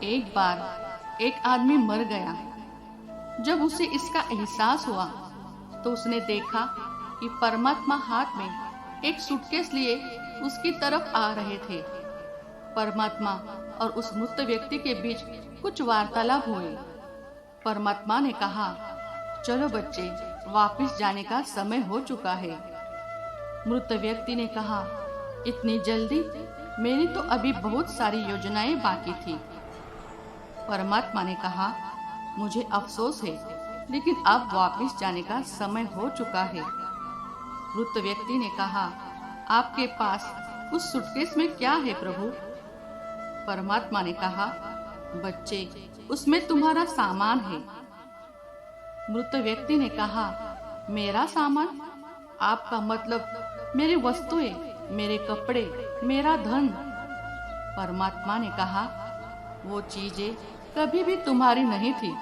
एक बार एक आदमी मर गया। जब उसे इसका एहसास हुआ तो उसने देखा कि परमात्मा हाथ में एक सूटकेस लिए उसकी तरफ आ रहे थे। परमात्मा और उस मृत व्यक्ति के बीच कुछ वार्तालाप हुए। परमात्मा ने कहा, चलो बच्चे, वापस जाने का समय हो चुका है। मृत व्यक्ति ने कहा, इतनी जल्दी? मेरी तो अभी बहुत सारी योजनाएं बाकी थी। परमात्मा ने कहा, मुझे अफसोस है, लेकिन अब वापस जाने का समय हो चुका है। मृत व्यक्ति ने कहा, आपके पास उस सूटकेस में क्या है प्रभु? परमात्मा ने कहा, बच्चे, उसमें तुम्हारा सामान है। मृत व्यक्ति ने कहा, मेरा सामान? आपका मतलब मेरी वस्तुएं, मेरे कपड़े, मेरा धन? परमात्मा ने कहा, वो चीजें कभी भी तुम्हारी नहीं थी,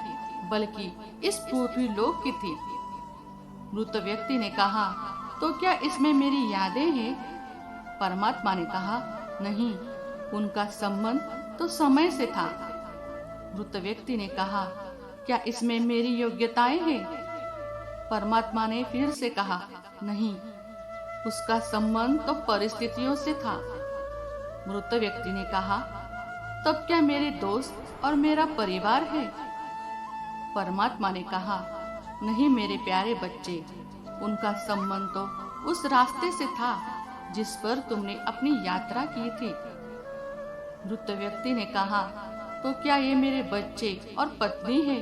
बल्कि इस पृथ्वी लोक की थी। मृत व्यक्ति ने कहा, तो क्या इसमें मेरी यादें हैं? परमात्मा ने कहा, नहीं, उनका संबंध तो समय से था। मृत व्यक्ति ने कहा, क्या इसमें मेरी योग्यताएं हैं? परमात्मा ने फिर से कहा, नहीं, उसका संबंध तो परिस्थितियों से था। मृत व्यक्ति ने कहा, तब क्या मेरे दोस्त और मेरा परिवार है? परमात्मा ने कहा, नहीं मेरे प्यारे बच्चे, उनका संबंध तो उस रास्ते से था जिस पर तुमने अपनी यात्रा की थी। मृत व्यक्ति ने कहा, तो क्या ये मेरे बच्चे और पत्नी है?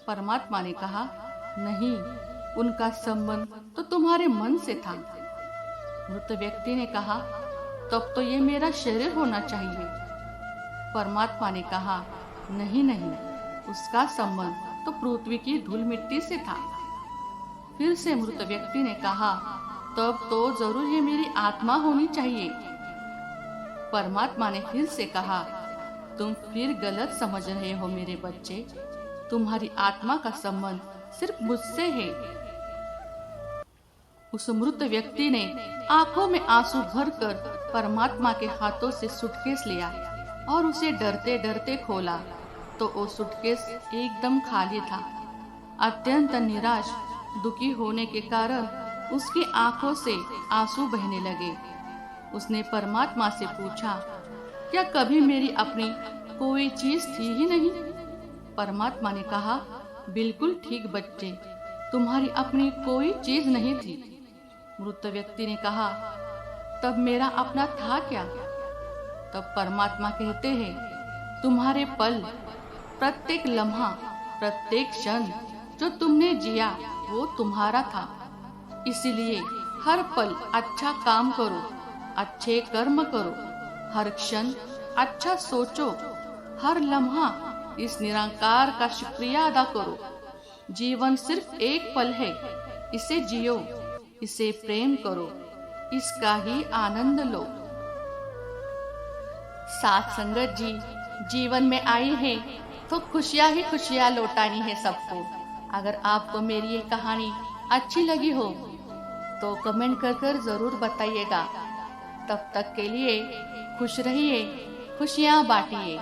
परमात्मा ने कहा, नहीं, उनका संबंध तो तुम्हारे मन से था। मृत व्यक्ति ने कहा, तब तो ये मेरा शरीर होना चाहिए। परमात्मा ने कहा, नहीं नहीं, उसका संबंध तो पृथ्वी की धूल मिट्टी से था। फिर से मृत व्यक्ति ने कहा, तब तो जरूर ये मेरी आत्मा होनी चाहिए। परमात्मा ने फिर से कहा, तुम फिर गलत समझ रहे हो मेरे बच्चे, तुम्हारी आत्मा का संबंध सिर्फ मुझसे है। उस मृत व्यक्ति ने आंखों में आंसू भरकर परमात्मा के हाथों से सूटकेस लिया और उसे डरते डरते खोला तो वो सूटकेस एकदम खाली था। अत्यंत निराश, दुखी होने के कारण उसकी आंखों से आंसू बहने लगे। उसने परमात्मा से पूछा, क्या कभी मेरी अपनी कोई चीज थी ही नहीं? परमात्मा ने कहा, बिल्कुल ठीक बच्चे, तुम्हारी अपनी कोई चीज नहीं थी। मृत व्यक्ति ने कहा, तब मेरा अपना था क्या? तब परमात्मा कहते हैं, तुम्हारे पल, प्रत्येक लम्हा, प्रत्येक क्षण जो तुमने जिया वो तुम्हारा था। इसीलिए हर पल अच्छा काम करो, अच्छे कर्म करो, हर क्षण अच्छा सोचो, हर लम्हा इस निरंकार का शुक्रिया अदा करो। जीवन सिर्फ एक पल है, इसे जियो, इसे प्रेम करो, इसका ही आनंद लो। साथ संगत जी जीवन में आई है तो खुशियां ही खुशियां लौटानी है सबको। अगर आपको मेरी ये कहानी अच्छी लगी हो तो कमेंट कर जरूर बताइएगा। तब तक के लिए खुश रहिए, खुशियां बांटिए।